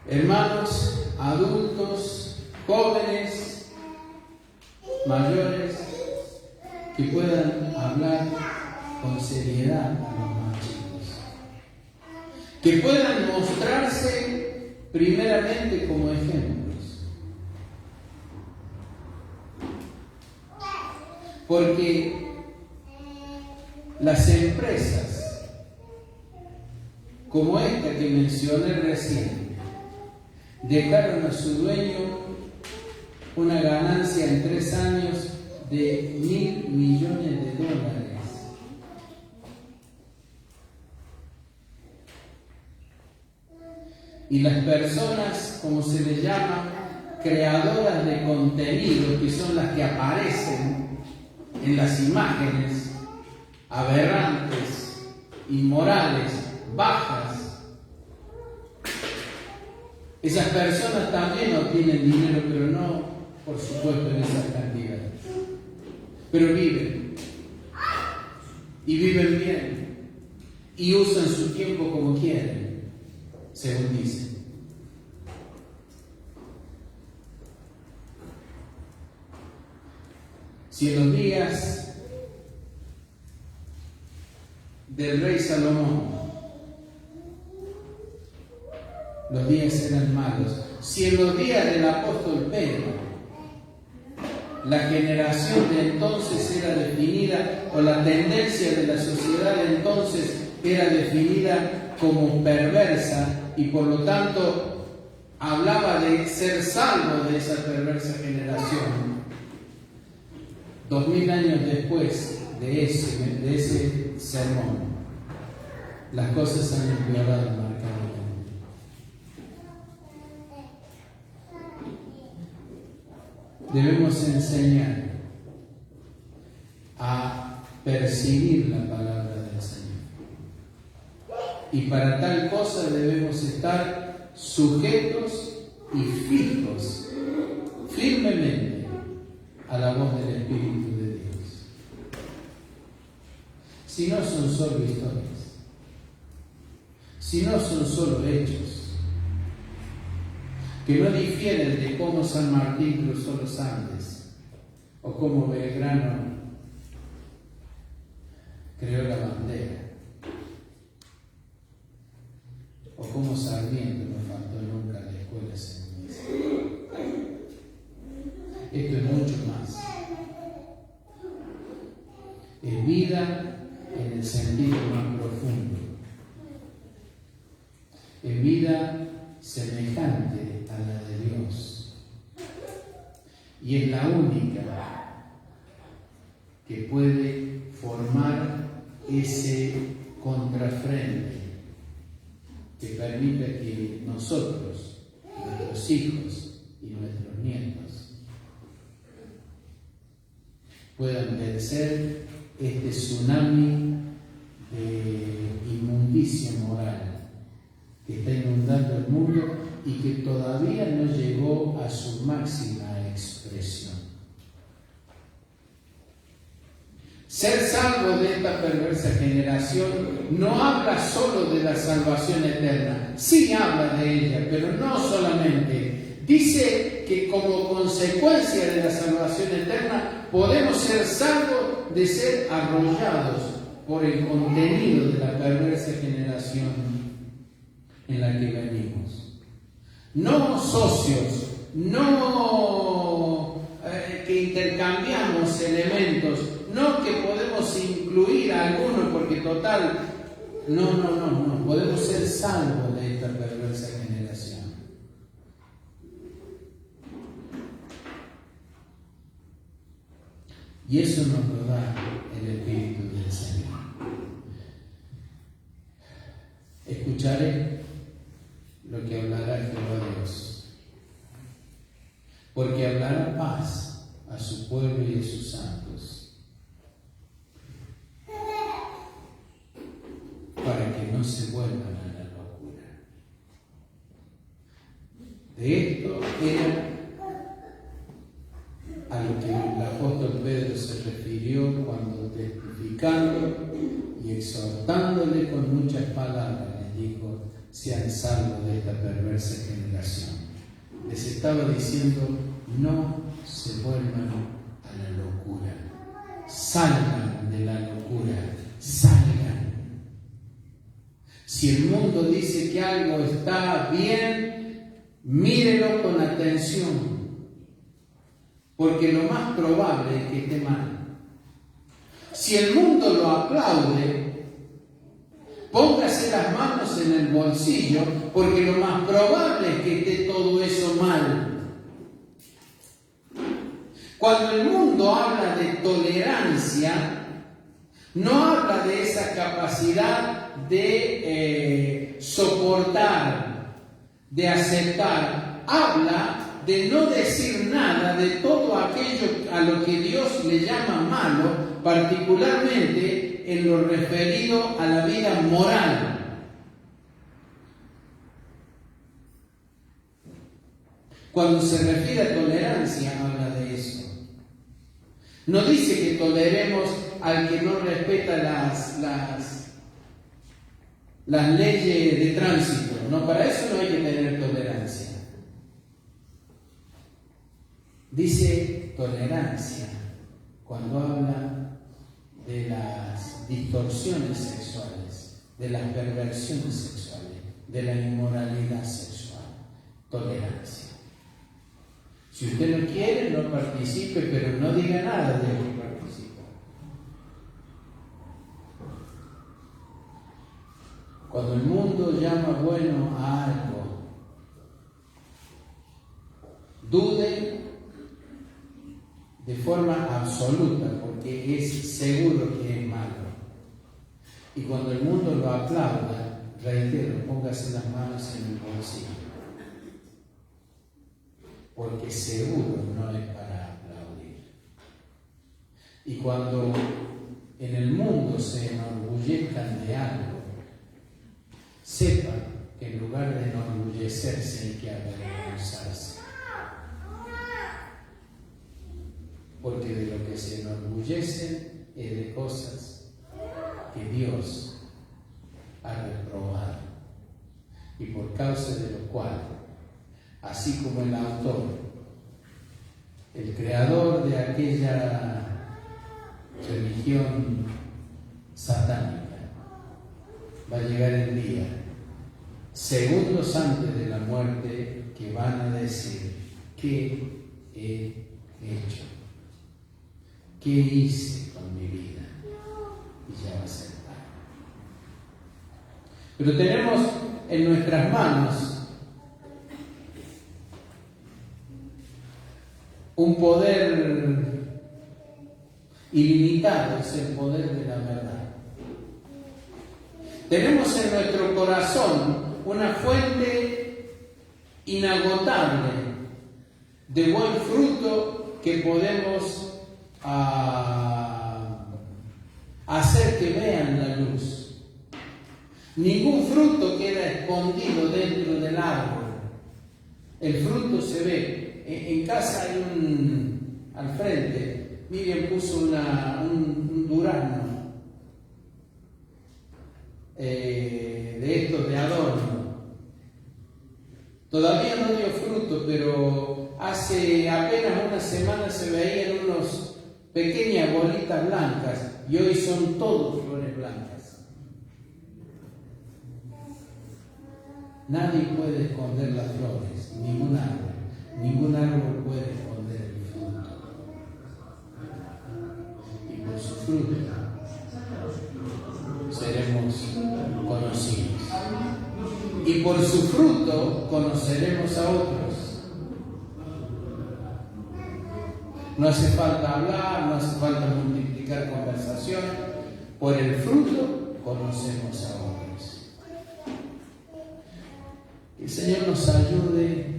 Hermanos, adultos, jóvenes, mayores, que puedan hablar con seriedad a los más chicos, que puedan mostrarse primeramente como ejemplos, porque las empresas como esta que mencioné recién dejaron a su dueño una ganancia en 3 años de $1.000 millones. Y las personas, como se les llama, creadoras de contenido, que son las que aparecen en las imágenes aberrantes, inmorales, bajas, esas personas también obtienen dinero, pero no, por supuesto, en esa cantidad. Pero viven. Y viven bien. Y usan su tiempo como quieren, según dicen. Si en los días del rey Salomón los días eran malos, si en los días del apóstol Pedro la generación de entonces era definida, o la tendencia de la sociedad de entonces era definida como perversa, y por lo tanto hablaba de ser salvo de esa perversa generación, 2000 años después de ese sermón, las cosas han empeorado marcadamente. Debemos enseñar a percibir la palabra del Señor. Y para tal cosa debemos estar sujetos y fijos, firmemente, a la voz del Espíritu de Dios. Si no son solo historias, si no son solo hechos, que no difieren de cómo San Martín cruzó los Andes, o cómo Belgrano creó la bandera, o cómo Sarmiento no faltó nunca a la escuela seminarista. Esto es mucho más. Es vida en el sentido más profundo. Es vida semejante a la de Dios. Y es la única que puede formar ese contrafrente que permita que nosotros, nuestros hijos y nuestros nietos puedan vencer este tsunami de inmundicia moral que está inundando el mundo y que todavía no llegó a su máxima expresión. Ser salvo de esta perversa generación no habla solo de la salvación eterna, sí habla de ella, pero no solamente. Dice que como consecuencia de la salvación eterna podemos ser salvos de ser arrollados por el contenido de la perversa generación en la que venimos. No socios, no que intercambiamos elementos, no que podemos incluir a algunos porque total, no, podemos ser salvos de esta perversa generación. Y eso nos lo da el Espíritu del Señor. Escucharé lo que hablará Jehová Dios, porque hablará paz a su pueblo y a sus santos, para que no se vuelvan a la locura. De esto era a lo que el apóstol Pedro se refirió cuando, testificando y exhortándole con muchas palabras, les dijo: sean salvos de esta perversa generación. Les estaba diciendo: no se vuelvan a la locura, salgan de la locura, salgan. Si el mundo dice que algo está bien, mírelo con atención, porque lo más probable es que esté mal. Si el mundo lo aplaude, póngase las manos en el bolsillo, porque lo más probable es que esté todo eso mal. Cuando el mundo habla de tolerancia, no habla de esa capacidad de soportar, de aceptar. Habla de no decir nada de todo aquello a lo que Dios le llama malo, particularmente en lo referido a la vida moral. Cuando se refiere a tolerancia, habla de eso. No dice que toleremos al que no respeta las leyes de tránsito. No, para eso no hay que tener tolerancia. Dice tolerancia cuando habla de las distorsiones sexuales, de las perversiones sexuales, de la inmoralidad sexual. Tolerancia. Si usted no quiere, no participe, pero no diga nada de que participa. Cuando el mundo llama bueno a algo, dude de forma absoluta, porque es seguro que es malo. Y cuando el mundo lo aplauda, reitero, póngase las manos en el bolsillo. Porque seguro no es para aplaudir. Y cuando en el mundo se enorgullezcan de algo, sepan que en lugar de enorgullecerse hay que avergonzarse. Porque de lo que se enorgullecen es de cosas que Dios ha reprobado y por causa de lo cual, así como el autor, el creador de aquella religión satánica, va a llegar el día, segundos antes de la muerte, que van a decir: ¿qué he hecho? ¿Qué hice con mi vida? Y ya va a ser tarde. Pero tenemos en nuestras manos un poder ilimitado, es el poder de la verdad. Tenemos en nuestro corazón una fuente inagotable de buen fruto que podemos hacer que vean la luz. Ningún fruto queda escondido dentro del árbol. El fruto se ve. En casa hay al frente, Miriam puso un durazno de estos de adorno. Todavía no dio fruto, pero hace apenas una semana se veían unas pequeñas bolitas blancas y hoy son todos flores blancas. Nadie puede esconder las flores, ningún árbol. Ningún árbol puede esconder el fruto. Y por su fruto seremos conocidos. Y por su fruto conoceremos a otros. No hace falta hablar, no hace falta multiplicar conversación. Por el fruto conocemos a otros. Que el Señor nos ayude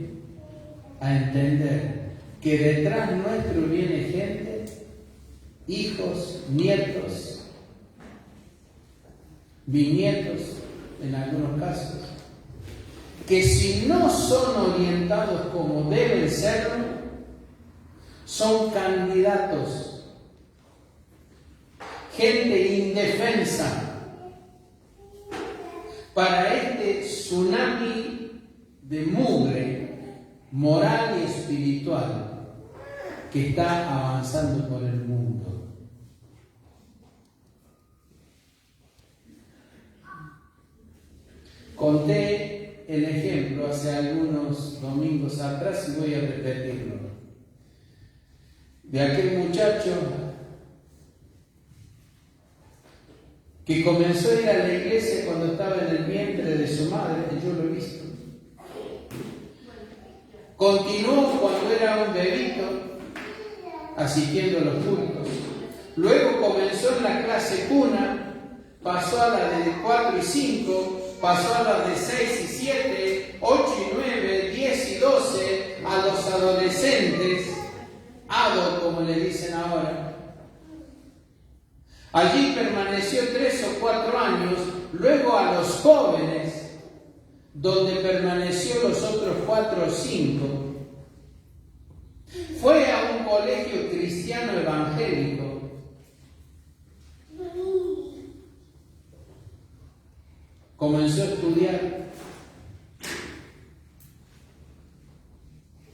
a entender que detrás nuestro viene gente, hijos, nietos, bisnietos en algunos casos, que si no son orientados como deben serlo, son candidatos, gente indefensa para este tsunami de mugre moral y espiritual que está avanzando por el mundo. Conté el ejemplo hace algunos domingos atrás y voy a repetirlo. De aquel muchacho que comenzó a ir a la iglesia cuando estaba en el vientre de su madre, que yo lo he visto. Continuó cuando era un bebito asistiendo a los cultos. Luego comenzó en la clase cuna, pasó a la de 4 y 5, pasó a las de 6 y 7, 8 y 9, 10 y 12, a los adolescentes, ado como le dicen ahora. Allí permaneció 3 o 4 años, luego a los jóvenes, donde permaneció los otros 4 o 5. Fue a un colegio cristiano evangélico. Comenzó a estudiar,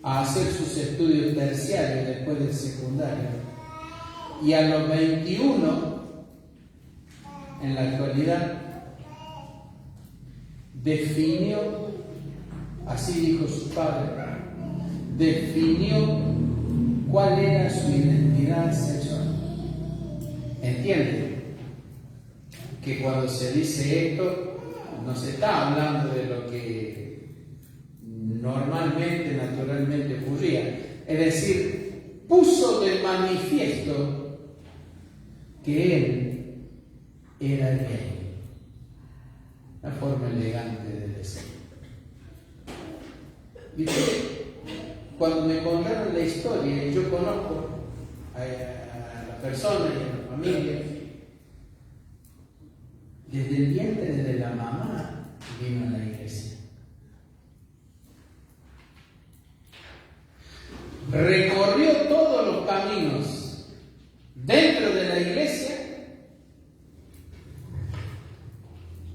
a hacer sus estudios terciarios después del secundario. Y a los 21, en la actualidad, definió, así dijo su padre, definió cuál era su identidad sexual. ¿Entiende? Que cuando se dice esto, no se está hablando de lo que normalmente, naturalmente ocurría. Es decir, puso de manifiesto que él era gay. Una forma elegante de decir. Y cuando me contaron la historia, y yo conozco a la persona y a la familia, desde el vientre de la mamá vino a la iglesia. Recorrió todos los caminos dentro de la iglesia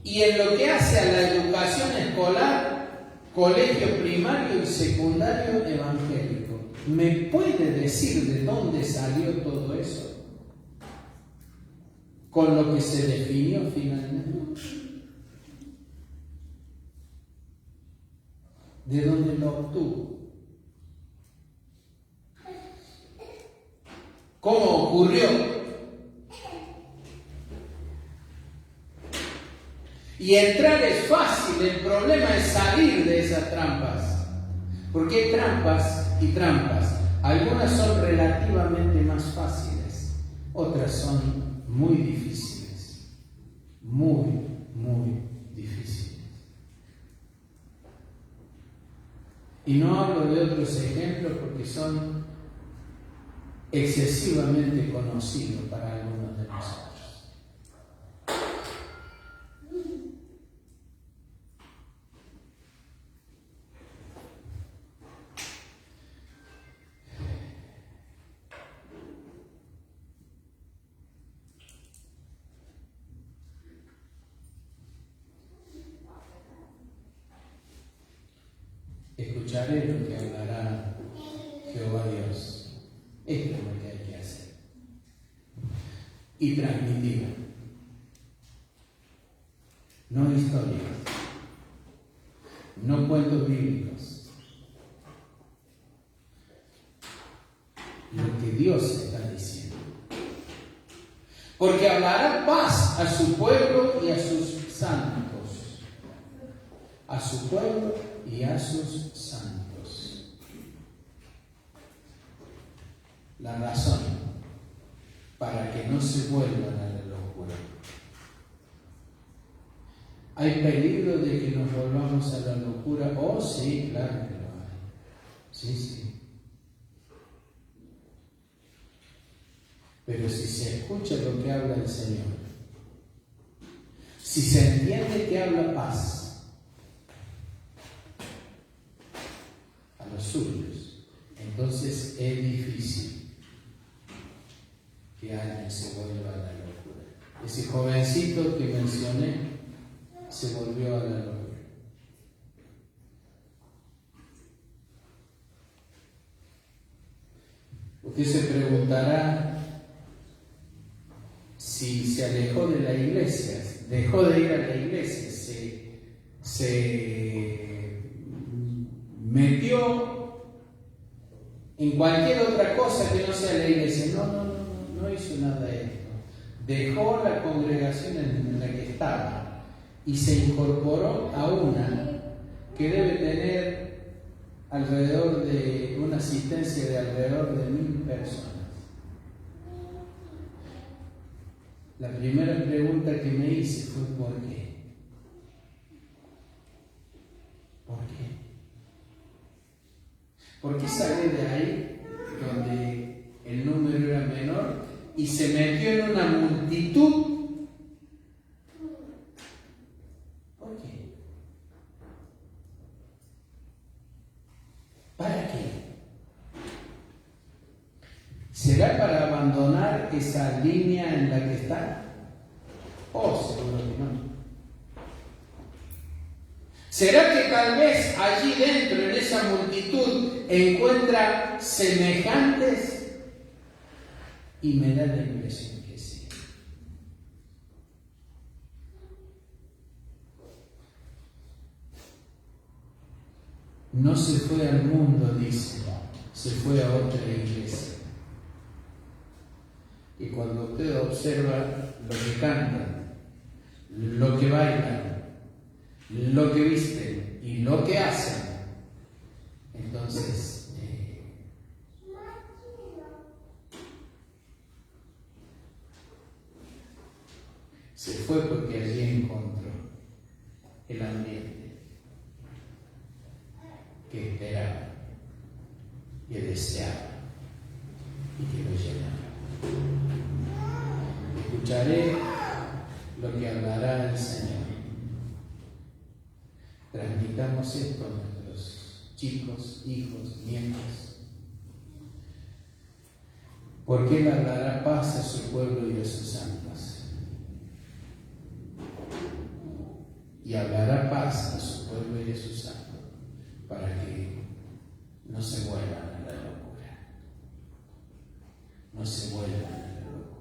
y en lo que hace a la educación escolar, colegio primario y secundario evangélico. ¿Me puede decir de dónde salió todo eso? Con lo que se definió finalmente. ¿De dónde lo obtuvo? ¿Cómo ocurrió? Y entrar es fácil, el problema es salir de esas trampas. Porque hay trampas y trampas. Algunas son relativamente más fáciles, otras son muy difíciles, muy difíciles. Y no hablo de otros ejemplos porque son excesivamente conocidos para algunos de nosotros. Escucharé lo que hablará Jehová Dios. Esto es lo que hay que hacer. Y transmitir. No historias. No cuentos bíblicos. Lo que Dios está diciendo. Porque hablará paz a su pueblo y a sus santos. A su pueblo y a sus santos. La razón para que no se vuelvan a la locura. ¿Hay peligro de que nos volvamos a la locura? Oh, sí, claro que lo hay. Sí. Pero si se escucha lo que habla el Señor, si se entiende que habla paz a los suyos, entonces es difícil que alguien se vuelva a la locura. Ese jovencito que mencioné se volvió a la locura. Usted se preguntará si se alejó de la iglesia, dejó de ir a la iglesia, se metió en cualquier otra cosa que no sea la iglesia. No hizo nada de esto. Dejó la congregación en la que estaba y se incorporó a una que debe tener alrededor de una asistencia de alrededor de 1000 personas. la primera pregunta que me hice fue ¿por qué? ¿Por qué? ¿Por qué salió de ahí donde el número era menor y se metió en una multitud? ¿Por qué? ¿Para qué? ¿Será para abandonar esa línea en la que está? Oh, seguro que no. ¿Será que tal vez allí dentro, en esa multitud, encuentra semejantes? Y me da la impresión que sí. No se fue al mundo, dice, se fue a otra iglesia. Y cuando usted observa lo que cantan, lo que bailan, lo que visten y lo que hacen, entonces se fue porque allí encontró el ambiente que esperaba, que deseaba y que lo llenaba. Escucharé lo que hablará el Señor. Transmitamos esto a nuestros chicos, hijos, nietos. Porque Él hablará paz a su pueblo y a sus santos. Y hablará paz a su pueblo y a sus santos, para que no se vuelvan a la locura. No se vuelvan a la locura.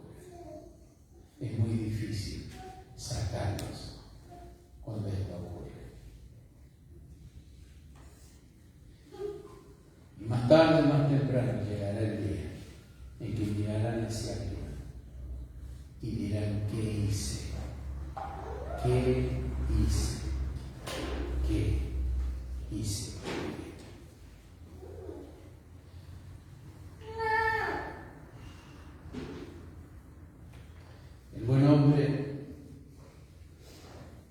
Es muy difícil sacarlos cuando esto ocurre. Y más tarde, más temprano, llegará el día en que mirarán hacia arriba y dirán: ¿qué hice? ¿Qué hice? ¿Qué hice? El buen hombre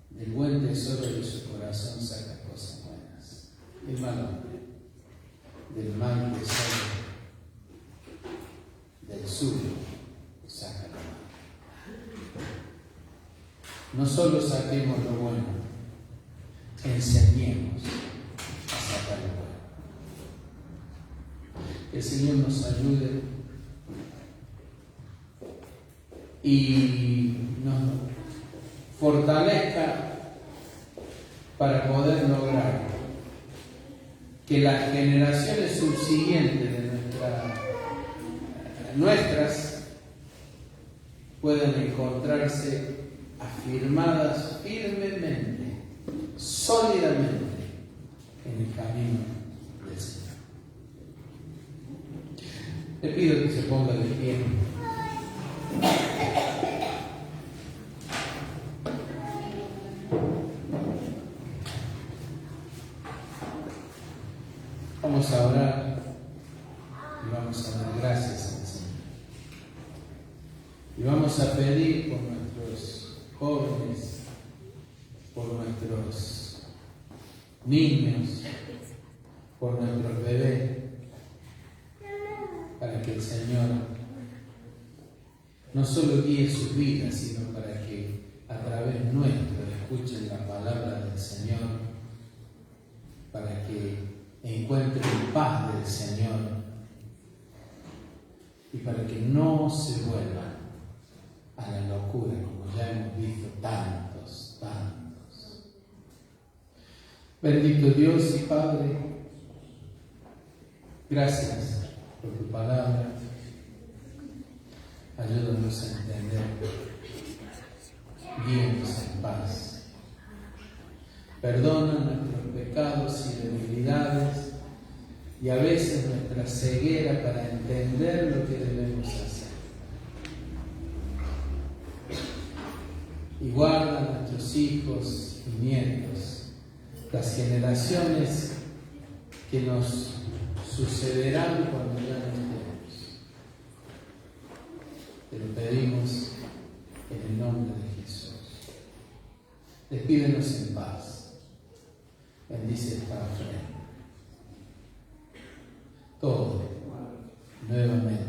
del buen tesoro de su corazón saca cosas buenas. El mal hombre del mal tesoro del suyo saca lo malo. No solo saquemos lo bueno, enseñemos a sacar lo bueno. Que el Señor nos ayude y nos fortalezca para poder lograr que las generaciones subsiguientes de nuestras puedan encontrarse afirmadas firmemente, sólidamente en el camino del Señor. Le pido que se ponga de pie. Vamos a orar y vamos a dar gracias al Señor. Y vamos a pedir por nuestros jóvenes, por nuestros niños, por nuestros bebés, para que el Señor no solo guíe sus vidas, sino para que a través nuestro escuchen la palabra del Señor, para que encuentren paz del Señor y para que no se vuelvan a la locura como ya hemos visto tantos. Bendito Dios y Padre, gracias por tu palabra. Ayúdanos a entender, guíanos en paz. Perdona nuestros pecados y debilidades y a veces nuestra ceguera para entender lo que debemos hacer. Y guarda a nuestros hijos y nietos, las generaciones que nos sucederán cuando ya no estemos. Te lo pedimos en nombre de Jesús. Despídenos en paz. Bendice esta ofrenda. Todo nuevamente